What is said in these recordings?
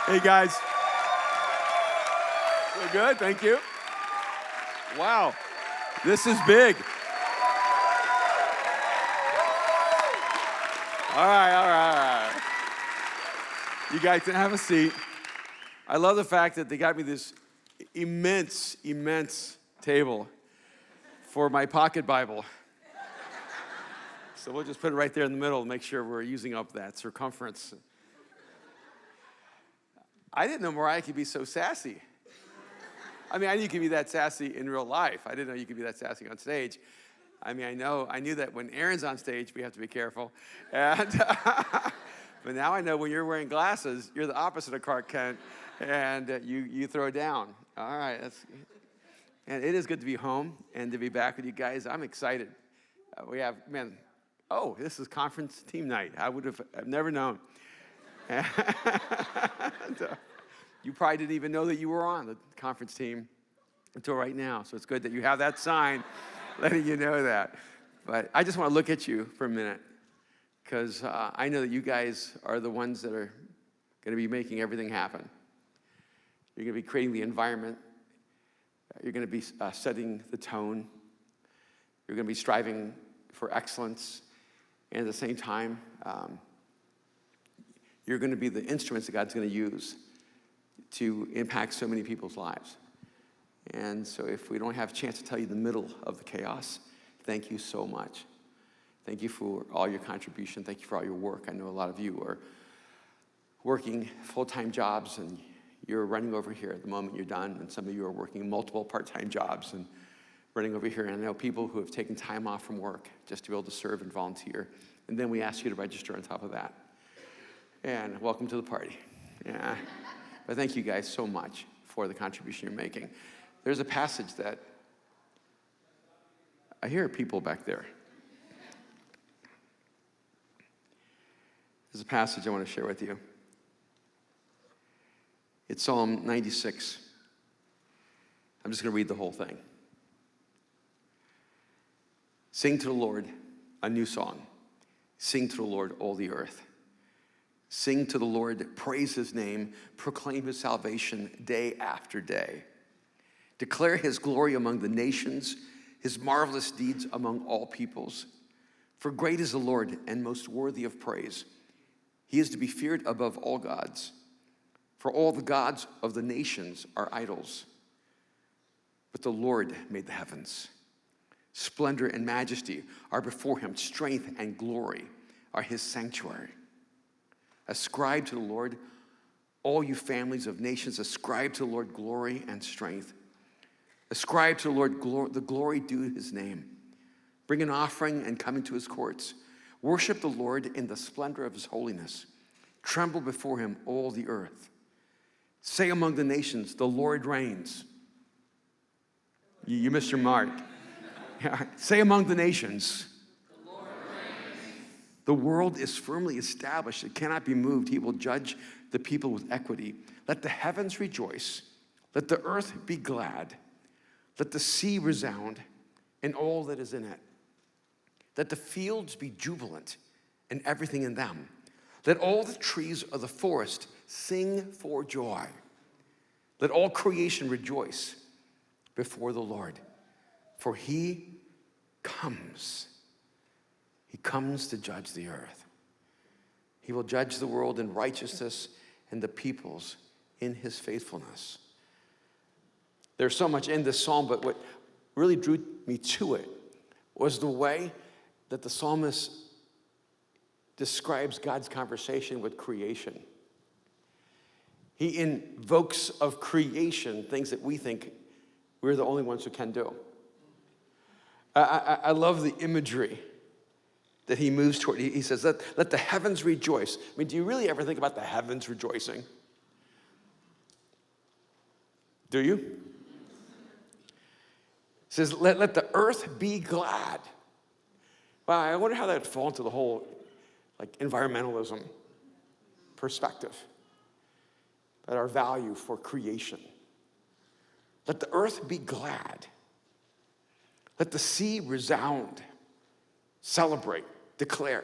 Hey, guys. We're good, thank you. Wow, this is big. All right. You guys can have a seat. I love the fact that they got me this immense table for my pocket Bible. So we'll just put it right there in the middle and make sure we're using up that circumference. I didn't know Mariah could be so sassy. I mean, I knew you could be that sassy in real life. I didn't know you could be that sassy on stage. I mean, I knew that when Aaron's on stage, we have to be careful. And but now I know when you're wearing glasses, you're the opposite of Clark Kent, and you throw down. All right, and it is good to be home and to be back with you guys. I'm excited. We have, this is conference team night. I've never known. And, you probably didn't even know that you were on the conference team until right now. So it's good that you have that sign letting you know that. But I just want to look at you for a minute because I know that you guys are the ones that are going to be making everything happen. You're going to be creating the environment. You're going to be setting the tone. You're going to be striving for excellence. And at the same time, you're going to be the instruments that God's going to use to impact so many people's lives. And so if we don't have a chance to tell you the middle of the chaos, thank you so much. Thank you for all your contribution. Thank you for all your work. I know a lot of you are working full-time jobs and you're running over here at the moment you're done, and some of you are working multiple part-time jobs and running over here. And I know people who have taken time off from work just to be able to serve and volunteer. And then we ask you to register on top of that. And welcome to the party. Yeah. But thank you guys so much for the contribution you're making. There's a passage that I hear people back there. There's a passage I want to share with you. It's Psalm 96. I'm just going to read the whole thing. Sing to the Lord a new song. Sing to the Lord, all the earth. Sing to the Lord, praise his name, proclaim his salvation day after day. Declare his glory among the nations, his marvelous deeds among all peoples. For great is the Lord and most worthy of praise. He is to be feared above all gods. For all the gods of the nations are idols. But the Lord made the heavens. Splendor and majesty are before him. Strength and glory are his sanctuary. Ascribe to the Lord, all you families of nations. Ascribe to the Lord glory and strength. Ascribe to the Lord the glory due his name. Bring an offering and come into his courts. Worship the Lord in the splendor of his holiness. Tremble before him, all the earth. Say among the nations, the Lord reigns. You missed your mark. Say among the nations, the world is firmly established. It cannot be moved. He will judge the people with equity. Let the heavens rejoice. Let the earth be glad. Let the sea resound and all that is in it. Let the fields be jubilant and everything in them. Let all the trees of the forest sing for joy. Let all creation rejoice before the Lord. For he comes. He comes to judge the earth. He will judge the world in righteousness and the peoples in his faithfulness. There's so much in this psalm, but what really drew me to it was the way that the psalmist describes God's conversation with creation. He invokes of creation things that we think we're the only ones who can do. I love the imagery that he moves toward. He says, let the heavens rejoice. I mean, do you really ever think about the heavens rejoicing? Do you? He says, let the earth be glad. Well, I wonder how that would fall into the whole environmentalism perspective. That our value for creation. Let the earth be glad. Let the sea resound. Celebrate, declare,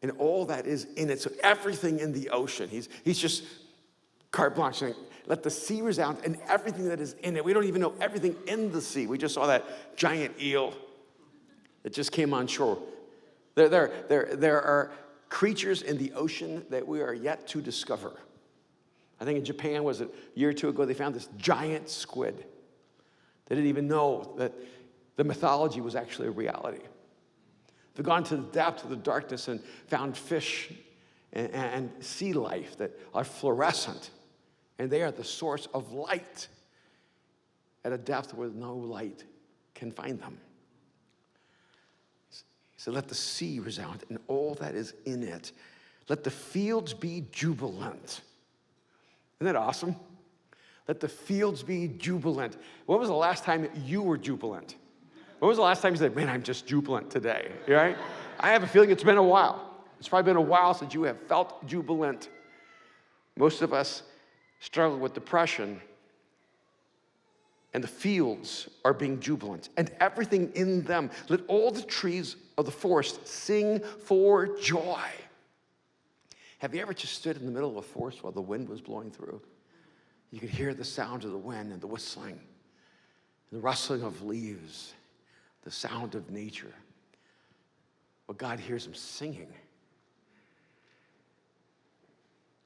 and all that is in it. So everything in the ocean, he's just carte blanche, saying, let the sea resound and everything that is in it. We don't even know everything in the sea. We just saw that giant eel that just came on shore. There are creatures in the ocean that we are yet to discover. I think in Japan, was it a year or two ago, they found this giant squid. They didn't even know that the mythology was actually a reality. They've gone to the depth of the darkness and found fish and sea life that are fluorescent. And they are the source of light at a depth where no light can find them. So let the sea resound and all that is in it. Let the fields be jubilant. Isn't that awesome? Let the fields be jubilant. When was the last time you were jubilant? When was the last time you said, man, I'm just jubilant today, right? I have a feeling it's been a while. It's probably been a while since you have felt jubilant. Most of us struggle with depression, and the fields are being jubilant, and everything in them. Let all the trees of the forest sing for joy. Have you ever just stood in the middle of a forest while the wind was blowing through? You could hear the sound of the wind and the whistling, the rustling of leaves, the sound of nature. Well, God hears them singing.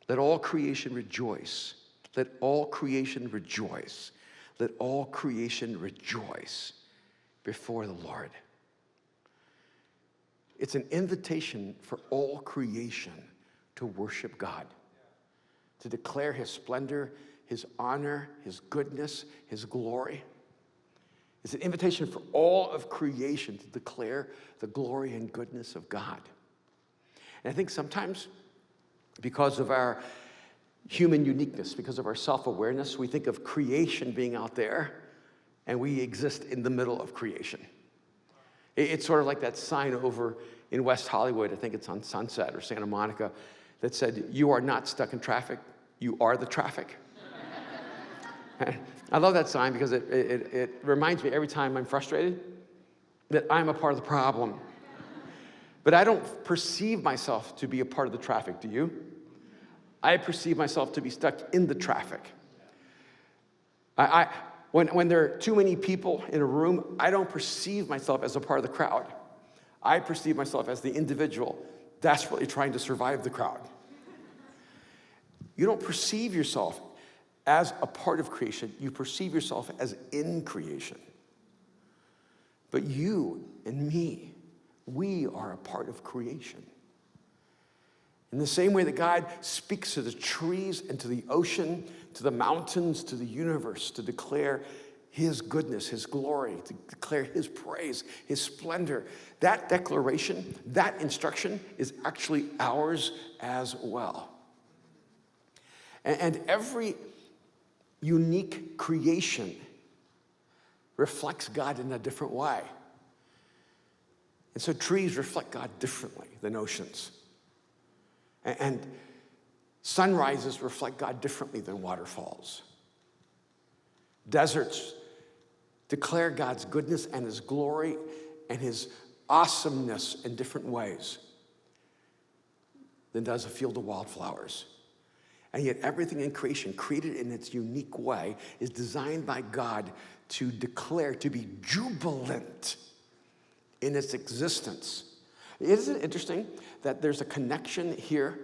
Let all creation rejoice. Let all creation rejoice. Let all creation rejoice before the Lord. It's an invitation for all creation to worship God, to declare his splendor, his honor, his goodness, his glory. It's an invitation for all of creation to declare the glory and goodness of God. And I think sometimes, because of our human uniqueness, because of our self-awareness, we think of creation being out there, and we exist in the middle of creation. It's sort of like that sign over in West Hollywood, I think it's on Sunset or Santa Monica, that said, you are not stuck in traffic, you are the traffic. I love that sign because it reminds me every time I'm frustrated that I'm a part of the problem. But I don't perceive myself to be a part of the traffic, do you? I perceive myself to be stuck in the traffic. When there are too many people in a room, I don't perceive myself as a part of the crowd. I perceive myself as the individual desperately trying to survive the crowd. You don't perceive yourself as a part of creation. You perceive yourself as in creation. But you and me, we are a part of creation. In the same way that God speaks to the trees and to the ocean, to the mountains, to the universe, to declare his goodness, his glory, to declare his praise, his splendor, that declaration, that instruction is actually ours as well. And every unique creation reflects God in a different way. And so trees reflect God differently than oceans. And sunrises reflect God differently than waterfalls. Deserts declare God's goodness and his glory and his awesomeness in different ways than does a field of wildflowers. And yet everything in creation, created in its unique way, is designed by God to declare, to be jubilant in its existence. Isn't it interesting that there's a connection here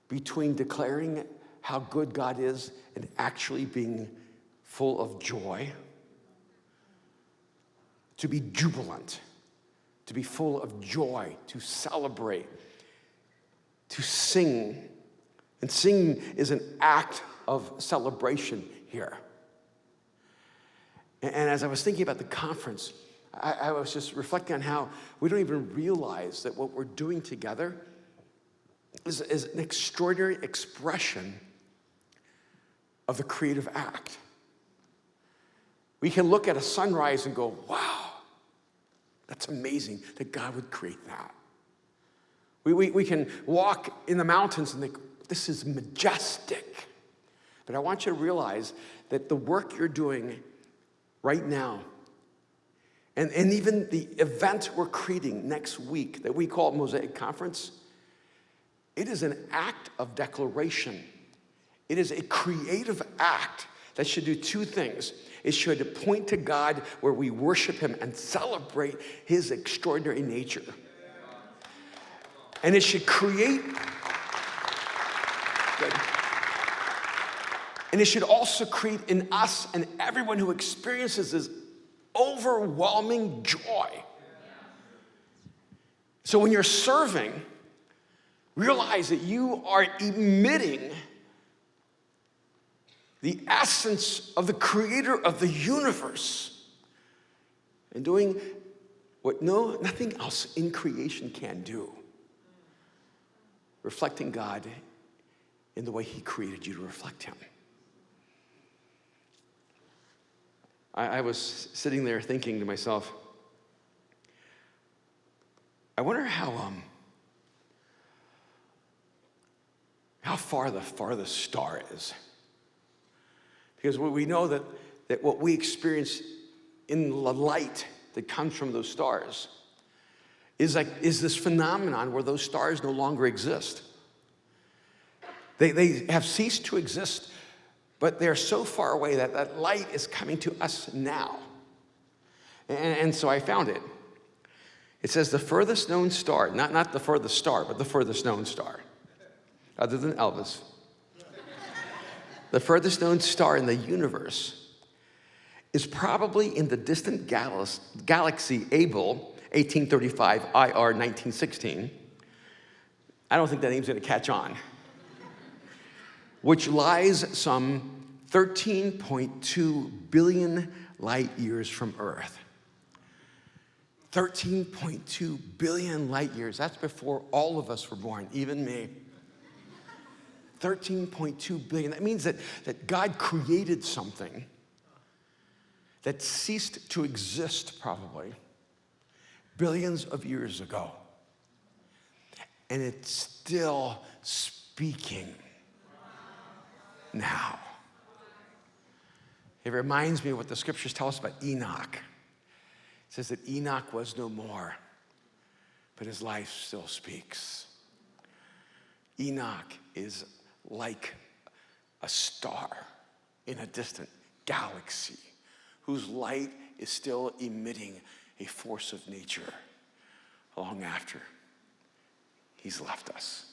between declaring how good God is and actually being full of joy? To be jubilant, to be full of joy, to celebrate, to sing. And singing is an act of celebration here. And as I was thinking about the conference, I was just reflecting on how we don't even realize that what we're doing together is an extraordinary expression of the creative act. We can look at a sunrise and go, wow, that's amazing that God would create that. We can walk in the mountains and think, this is majestic. But I want you to realize that the work you're doing right now, and even the event we're creating next week that we call Mosaic Conference, it is an act of declaration. It is a creative act that should do two things. It should point to God where we worship him and celebrate his extraordinary nature. And it should create, good. And it should also create in us and everyone who experiences this overwhelming joy. So when you're serving, realize that you are emitting the essence of the creator of the universe and doing what nothing else in creation can do. Reflecting God in the way he created you to reflect him. I was sitting there thinking to myself, I wonder how far the farthest star is. Because we know that what we experience in the light that comes from those stars is this phenomenon where those stars no longer exist. They have ceased to exist, but they're so far away that light is coming to us now. And so I found it. It says the furthest known star, not the furthest star, but the furthest known star, other than Elvis. The furthest known star in the universe is probably in the distant galaxy Abel, 1835, IR 1916. I don't think that name's going to catch on. Which lies some 13.2 billion light years from Earth. 13.2 billion light years. That's before all of us were born, even me. 13.2 billion. That means that God created something that ceased to exist probably billions of years ago. And it's still speaking now. It reminds me of what the scriptures tell us about Enoch. It says that Enoch was no more, but his life still speaks. Enoch is like a star in a distant galaxy whose light is still emitting a force of nature long after he's left us.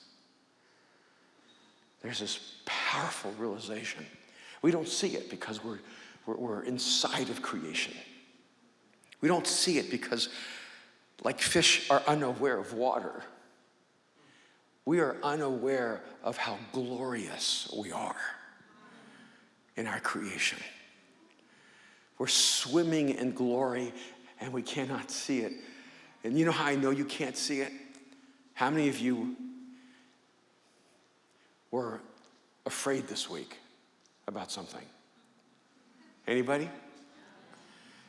There's this powerful realization. We don't see it because we're inside of creation. We don't see it because, like fish are unaware of water, we are unaware of how glorious we are in our creation. We're swimming in glory and we cannot see it. And you know how I know you can't see it? How many of you were afraid this week about something? Anybody?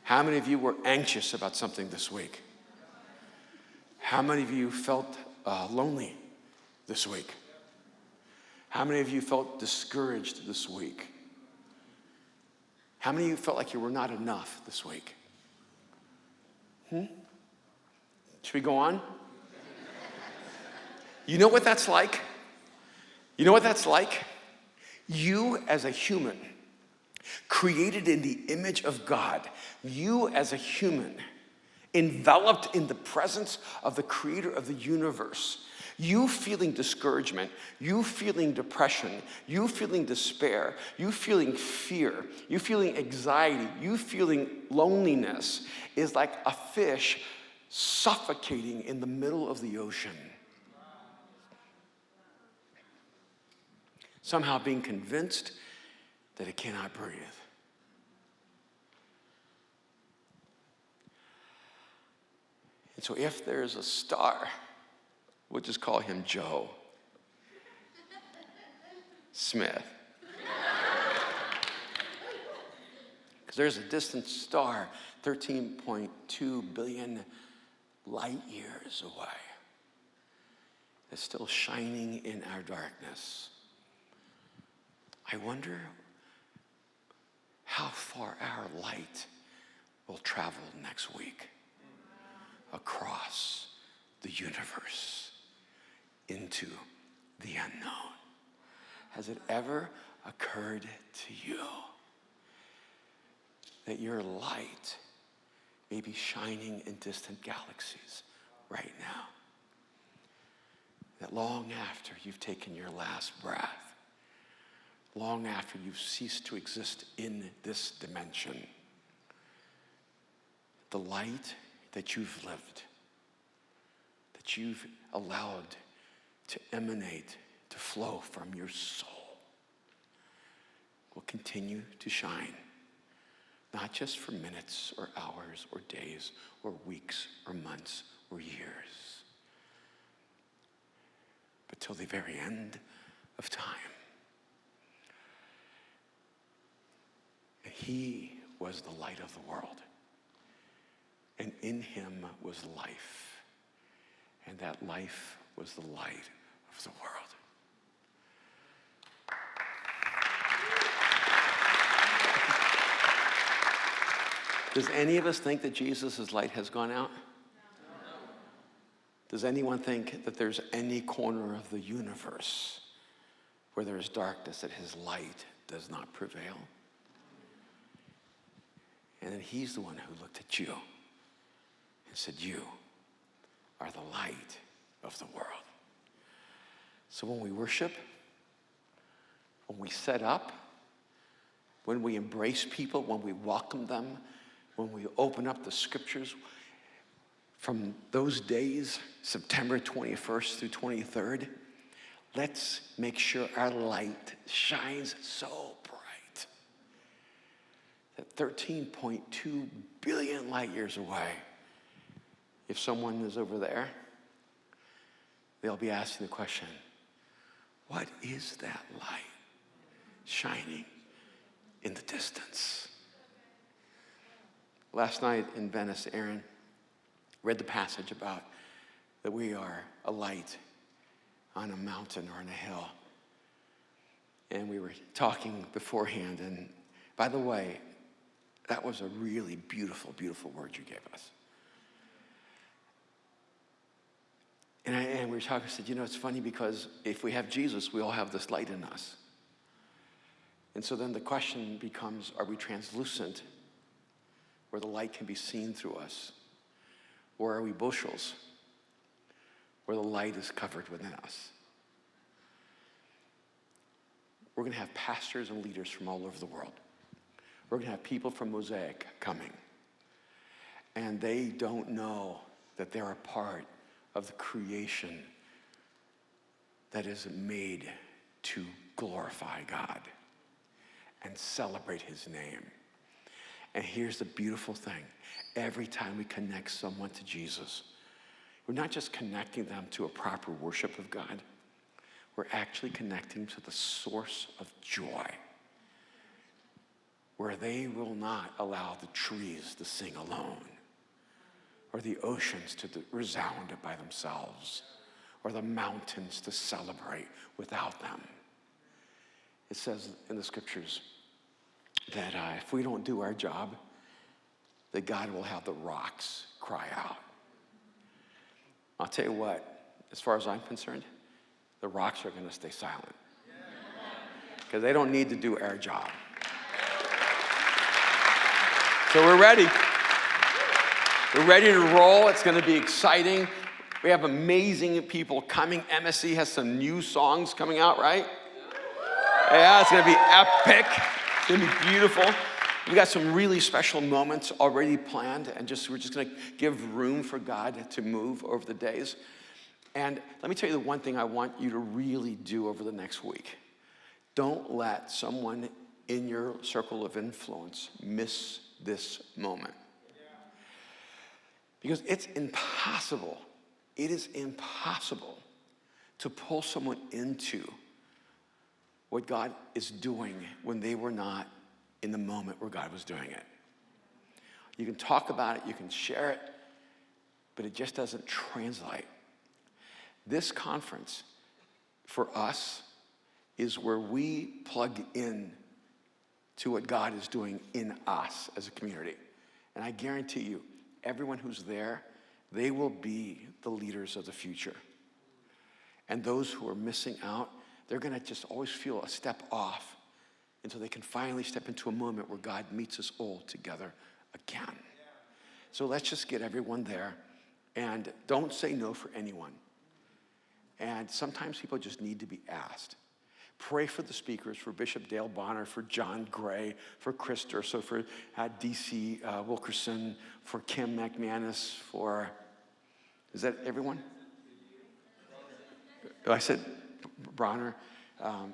How many of you were anxious about something this week? How many of you felt lonely this week? How many of you felt discouraged this week? How many of you felt like you were not enough this week? Should we go on? You know what that's like? You know what that's like? You as a human, created in the image of God, you as a human, enveloped in the presence of the creator of the universe, you feeling discouragement, you feeling depression, you feeling despair, you feeling fear, you feeling anxiety, you feeling loneliness is like a fish suffocating in the middle of the ocean. Somehow being convinced that it cannot breathe. And so if there's a star, we'll just call him Joe Smith. Because there's a distant star 13.2 billion light years away that's still shining in our darkness. I wonder how far our light will travel next week across the universe into the unknown. has it ever occurred to you that your light may be shining in distant galaxies right now? That long after you've taken your last breath, long after you've ceased to exist in this dimension, the light that you've lived, that you've allowed to emanate, to flow from your soul, will continue to shine, not just for minutes or hours or days or weeks or months or years, but till the very end of time. He was the light of the world, and in him was life, and that life was the light of the world. Does any of us think that Jesus' light has gone out? No. Does anyone think that there's any corner of the universe where there is darkness that his light does not prevail? And then he's the one who looked at you and said, you are the light of the world. So when we worship, when we set up, when we embrace people, when we welcome them, when we open up the scriptures, from those days, September 21st through 23rd, let's make sure our light shines so bright that 13.2 billion light years away, if someone is over there, they'll be asking the question, what is that light shining in the distance? Last night in Venice, Aaron read the passage about that we are a light on a mountain or on a hill. And we were talking beforehand, and by the way, that was a really beautiful, beautiful word you gave us. And we were talking, I said, it's funny because if we have Jesus, we all have this light in us. And so then the question becomes, are we translucent, where the light can be seen through us? Or are we bushels, where the light is covered within us? We're going to have pastors and leaders from all over the world. We're going to have people from Mosaic coming. And they don't know that they're a part of the creation that is made to glorify God and celebrate his name. And here's the beautiful thing. Every time we connect someone to Jesus, we're not just connecting them to a proper worship of God. We're actually connecting to the source of joy, where they will not allow the trees to sing alone, or the oceans to resound by themselves, or the mountains to celebrate without them. It says in the scriptures that if we don't do our job, that God will have the rocks cry out. I'll tell you what, as far as I'm concerned, the rocks are going to stay silent, because they don't need to do our job. So we're ready. We're ready to roll. It's going to be exciting. We have amazing people coming. MSC has some new songs coming out, right? Yeah, it's going to be epic. It's going to be beautiful. We got some really special moments already planned, and we're just going to give room for God to move over the days. And let me tell you the one thing I want you to really do over the next week. Don't let someone in your circle of influence miss this moment. Because it's impossible. It is impossible to pull someone into what God is doing when they were not in the moment where God was doing it. You can talk about it, you can share it, but it just doesn't translate. This conference, for us, is where we plug in to what God is doing in us as a community. And I guarantee you, everyone who's there, they will be the leaders of the future. And those who are missing out, they're going to just always feel a step off until they can finally step into a moment where God meets us all together again. So let's just get everyone there, and don't say no for anyone. And sometimes people just need to be asked. Pray for the speakers, for Bishop Dale Bonner, for John Gray, for Chris Durso, for D.C. Wilkerson, for Kim McManus, for, is that everyone? I said Bonner,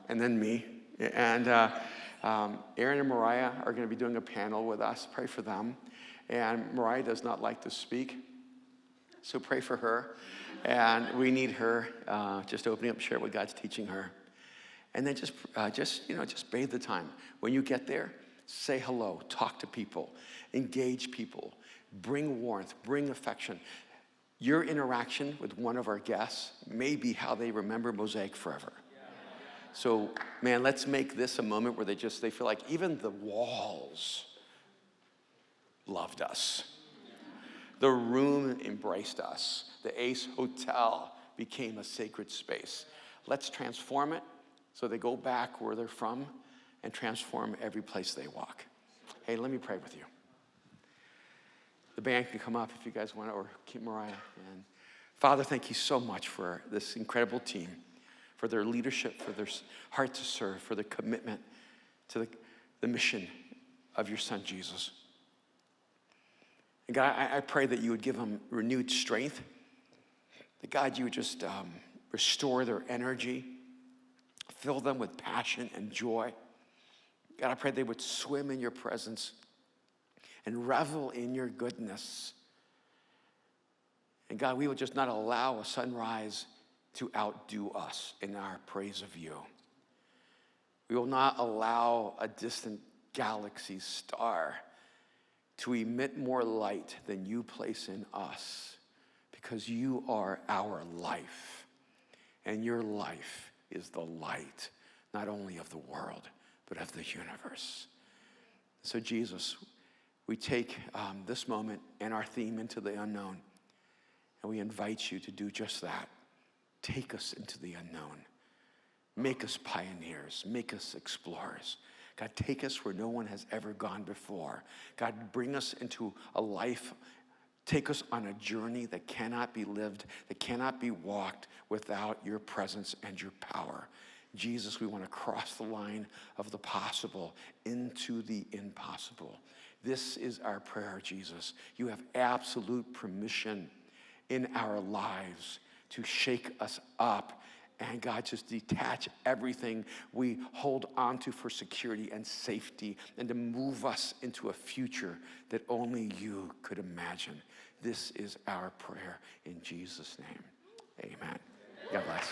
and then me. And Aaron and Mariah are going to be doing a panel with us. Pray for them. And Mariah does not like to speak, so pray for her. And we need her just opening up, share what God's teaching her. And then just bathe the time. When you get there, say hello, talk to people, engage people, bring warmth, bring affection. Your interaction with one of our guests may be how they remember Mosaic forever. So, man, let's make this a moment where they feel like even the walls loved us. The room embraced us. The Ace Hotel became a sacred space. Let's transform it so they go back where they're from and transform every place they walk. Hey, let me pray with you. The band can come up if you guys want to, or keep Mariah. And Father, thank you so much for this incredible team, for their leadership, for their heart to serve, for their commitment to the mission of your son, Jesus. And God, I pray that you would give them renewed strength, that God, you would just restore their energy, fill them with passion and joy. God, I pray they would swim in your presence and revel in your goodness. And God, we will just not allow a sunrise to outdo us in our praise of you. We will not allow a distant galaxy star to emit more light than you place in us, because you are our life, and your life is the light, not only of the world, but of the universe. So Jesus, we take this moment and our theme into the unknown, and we invite you to do just that. Take us into the unknown. Make us pioneers. Make us explorers. God, take us where no one has ever gone before. God, bring us into a life. Take us on a journey that cannot be lived, that cannot be walked without your presence and your power. Jesus, we want to cross the line of the possible into the impossible. This is our prayer, Jesus. You have absolute permission in our lives to shake us up. And God, just detach everything we hold onto for security and safety, and to move us into a future that only you could imagine. This is our prayer in Jesus' name. Amen. God bless.